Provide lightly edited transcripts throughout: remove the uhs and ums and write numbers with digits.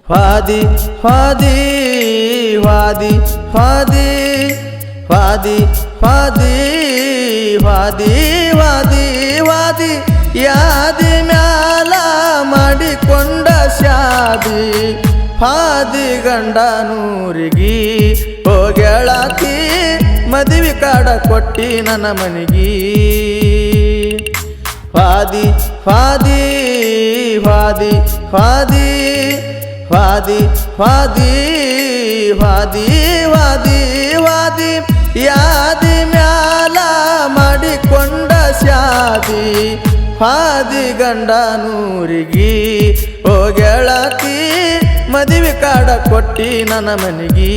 ವಾದಿ ವಾದಿ ವಾದಿ ವಾದಿ ವಾದಿ ವಾದಿ ವಾದಿ ವಾದಿ ವಾದಿ ಯಾದಿ ಮ್ಯಾಲ ಮಾಡಿಕೊಂಡ ಶಾದಿ ಹಾದಿ ಗಂಡನೂರಿಗಿ ಹೋಗ್ಯಾಳಾಕಿ ಮದುವೆ ಕಾಡ ಕೊಟ್ಟಿ ನನ್ನ ಮನಿಗಿ ವಾದಿ ವಾದಿ ವಾದಿ ವಾದಿ ವಾದಿ ವಾದಿ ವಾದಿ ವಾದಿ ವಾದಿ ಯಾದಿ ಮ್ಯಾಲ ಮಾಡಿಕೊಂಡ ಶಾದಿ ಹಾದಿ ಗಂಡನೂರಿಗಿ ಹೋಗ್ಯಾಳಾಕಿ ಮದುವೆ ಕಾಡ ಕೊಟ್ಟಿ ನನ್ನ ಮನಿಗಿ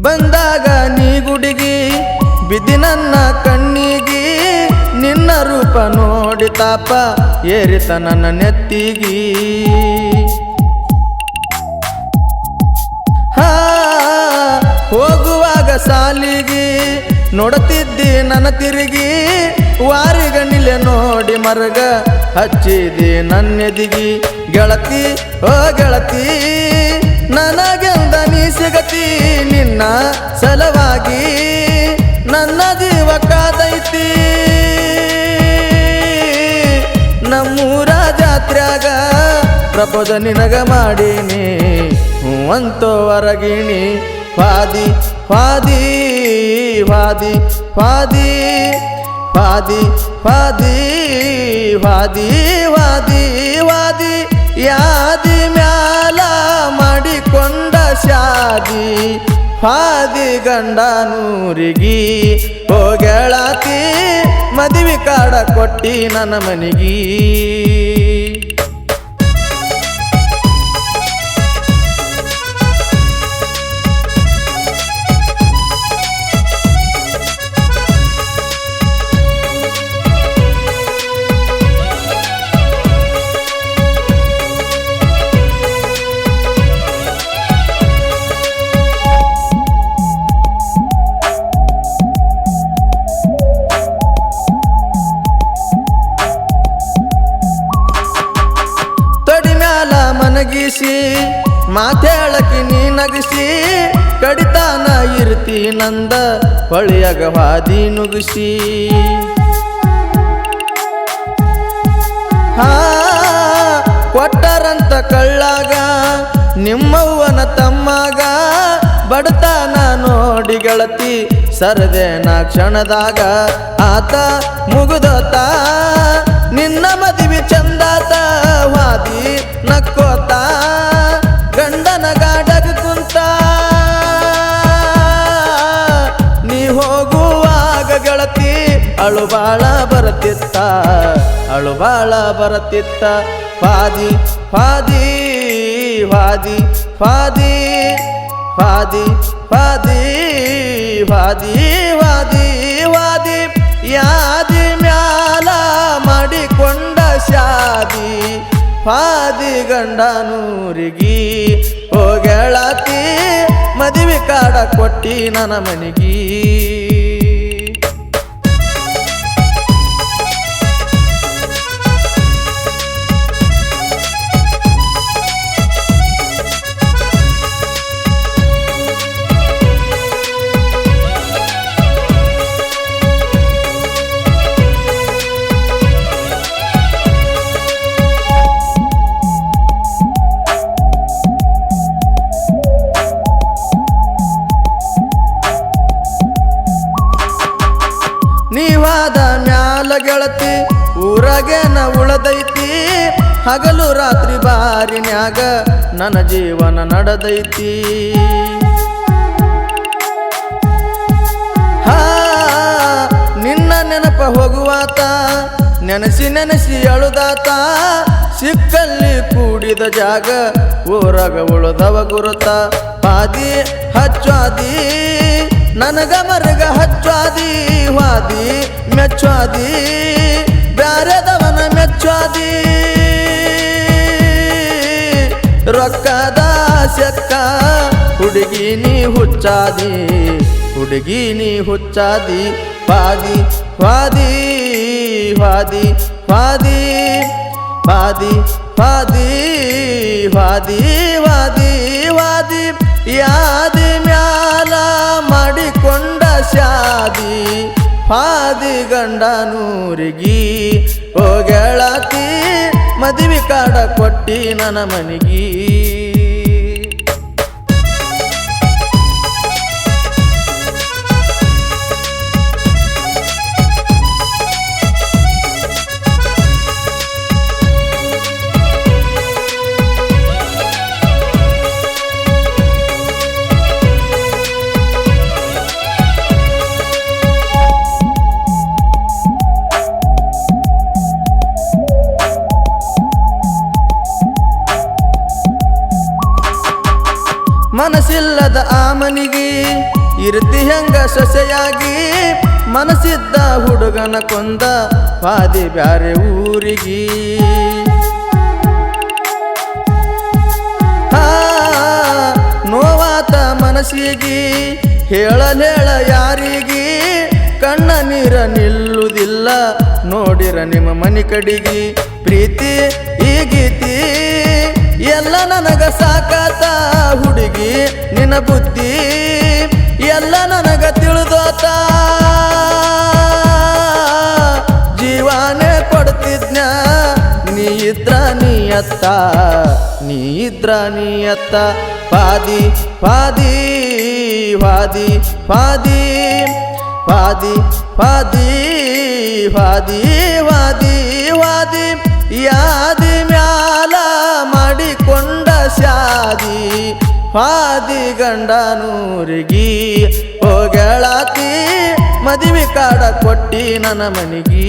ಬಂದಾಗ ನೀ ಗುಡಿಗಿ ಬಿದ್ದಿ ನನ್ನ ಕಣ್ಣಿಗಿ ನಿನ್ನ ರೂಪ ನೋಡಿ ತಾಪ ಏರಿತ ನನ್ನ ನೆತ್ತಿಗಿ ಹೋಗುವಾಗ ಸಾಲಿಗಿ ನೋಡುತ್ತಿದ್ದಿ ನನ್ನ ತಿರುಗಿ ವಾರಿಗಣ್ಣಿಲೆ ನೋಡಿ ಮರಗ ಹಚ್ಚಿದಿ ನನ್ನೆದಿಗಿ ಗೆಳತಿ ಓ ಗೆಳತಿ ನನಗೆಂದ ನೀ ಸಿಗತಿ ನಿನ್ನ ಸಲವಾಗಿ ನನ್ನ ಜೀವ ಕಾದೈತಿ ನಮ್ಮೂರ ಜಾತ್ರ್ಯಾಗ ಪ್ರಪೋದ ನಿನಗ ಮಾಡೀನಿ ಹೂವಂತೋ ಹೊರಗಿಣಿ ವಾದಿ ವಾದಿ ವಾದಿ ವಾದಿ ವಾದಿ ವಾದಿ ವಾದಿ ವಾದಿ ವಾದಿ ಯಾದಿ ಮ್ಯಾಲ ಮಾಡಿಕೊಂಡ ಶಾದಿ ಹಾದಿ ಗಂಡನೂರಿಗಿ ಹೋಗ್ಯಾಳಾಕಿ ಮದುವೆ ಕಾಡ ಕೊಟ್ಟಿ ನನ್ನ ಮನಿಗಿ ನಗಿಸಿ ಮಾತೇಳಕಿ ನೀ ನಗಿಸಿ ಕಡಿತಾನ ಇರ್ತಿ ನಂದ ಹೊಳಿಯಾಗ ವಾದಿ ನುಗ್ಸಿ ಕೊಟ್ಟರಂತ ಕಳ್ಳಾಗ ನಿಮ್ಮವ್ವನ ತಮ್ಮಾಗ ಬಡತಾನ ನೋಡಿ ಗೆಳತಿ ಸರದೇನ ಕ್ಷಣದಾಗ ಆತ ಮುಗುದೋತ ನಿನ್ನ ಮದುವೆ ಚಂದಾತ ವಾದಿ ನಕ್ಕೋತ ಗಂಡನ ಗಾಡಗ ಕುಂತ ನೀ ಹೋಗುವಾಗ ಗೆಳತಿ ಅಳುಬಾಳ ಬರತಿತ್ತ ಅಳುಬಾಳ ಬರತಿತ್ತ ವಾದಿ ವಾದಿ ವಾದಿ ವಾದಿ ವಾದಿ ವಾದಿ ವಾದಿ ವಾದಿ ವಾದಿ ಯಾದಿ ಮ್ಯಾಲ ಮಾಡಿಕೊಂಡ ಶಾದಿ ಹಾದಿ ಗಂಡನೂರಿಗಿ ಹೋಗ್ಯಾಳಾಕಿ ಮದುವೆ ಕಾಡ ಕೊಟ್ಟಿ ನನ್ನ ಮನಿಗಿ ಹೊಡದೈತಿ ಹಗಲು ರಾತ್ರಿ ಬಾರಿನ್ಯಾಗ ನನ್ನ ಜೀವನ ನಡೆದೈತಿ ನಿನ್ನ ನೆನಪ ಹೋಗುವಾತ ನೆನೆಸಿ ಅಳುದಾತ ಸಿಕ್ಕಲ್ಲಿ ಕೂಡಿದ ಜಾಗ ಊರಾಗ ಉಳಿದವ ಗುರುತ ಪಾದಿ ಹಚ್ಚಾದಿ ನನಗ ಮರಗ ಹಚ್ಚಾದಿ ವಾದಿ ಮೆಚ್ಚಾದಿ ಬ್ಯಾರೆದವನ ಮೆಚ್ಚಾದಿ ರೊಕ್ಕದ ಸೆಕ್ಕ ಹುಡುಗಿ ನೀ ಹುಚ್ಚಾದಿ ಹುಡುಗಿ ನೀ ಹುಚ್ಚಾದಿ ವಾದಿ ವಾದಿ ವಾದಿ ವಾದಿ ವಾದಿ ವಾದಿ ವಾದಿ ವಾದಿ ವಾದಿ ಯಾದಿ ಮ್ಯಾಲ ಮಾಡಿಕೊಂಡ ಶಾದಿ ವಾದಿ ಗಂಡನೂರಿಗಿ ಹೋಗಳತಿ ಮದುವೆ ಕಾಡ ಕೊಟ್ಟಿ ನನ್ನ ಮನಿಗಿ ಮನಸ್ಸಿಲ್ಲದ ಆ ಮನಿಗೆ ಇರ್ತಿ ಹೆಂಗ ಸೊಸೆಯಾಗಿ ಮನಸ್ಸಿದ್ದ ಹುಡುಗನ ಕೊಂದ ವಾದಿ ಬ್ಯಾರೆ ಊರಿಗೆ ನೋವಾತ ಮನಸ್ಸಿಗೆ ಹೇಳಲೇಳ ಯಾರಿಗೆ ಕಣ್ಣ ನೀರ ನಿಲ್ಲುವುದಿಲ್ಲ ನೋಡಿರ ನಿಮ್ಮ ಮನಿ ಕಡಿಗೆ ಪ್ರೀತಿ ಈ ಗೀತಿ ಎಲ್ಲ ನನಗ ಸಾಕಾತ ಹುಡುಗಿ ನಿನ್ನ ಬುದ್ಧಿ ಎಲ್ಲ ನನಗ ತಿಳಿದೋತ ಜೀವಾನೇ ಕೊಡ್ತಿದ್ನ ನೀ ಇದ್ರ ನೀ ಅತ್ತ ಪಾದಿ ಪಾದಿ ವಾದಿ ವಾದಿ ವಾದಿ ವಾದಿ ವಾದಿ ವಾದಿ ವಾದಿ ಯಾದಿ ಮ್ಯಾಲ ಮಾಡಿಕೊಂಡ ಶಾದಿ ವಾದಿ ಗಂಡನೂರಿಗಿ ಹೋಗಳತಿ ಮದುವೆ ಕಾಡ ಕೊಟ್ಟಿ ನನ್ನ ಮನಿಗಿ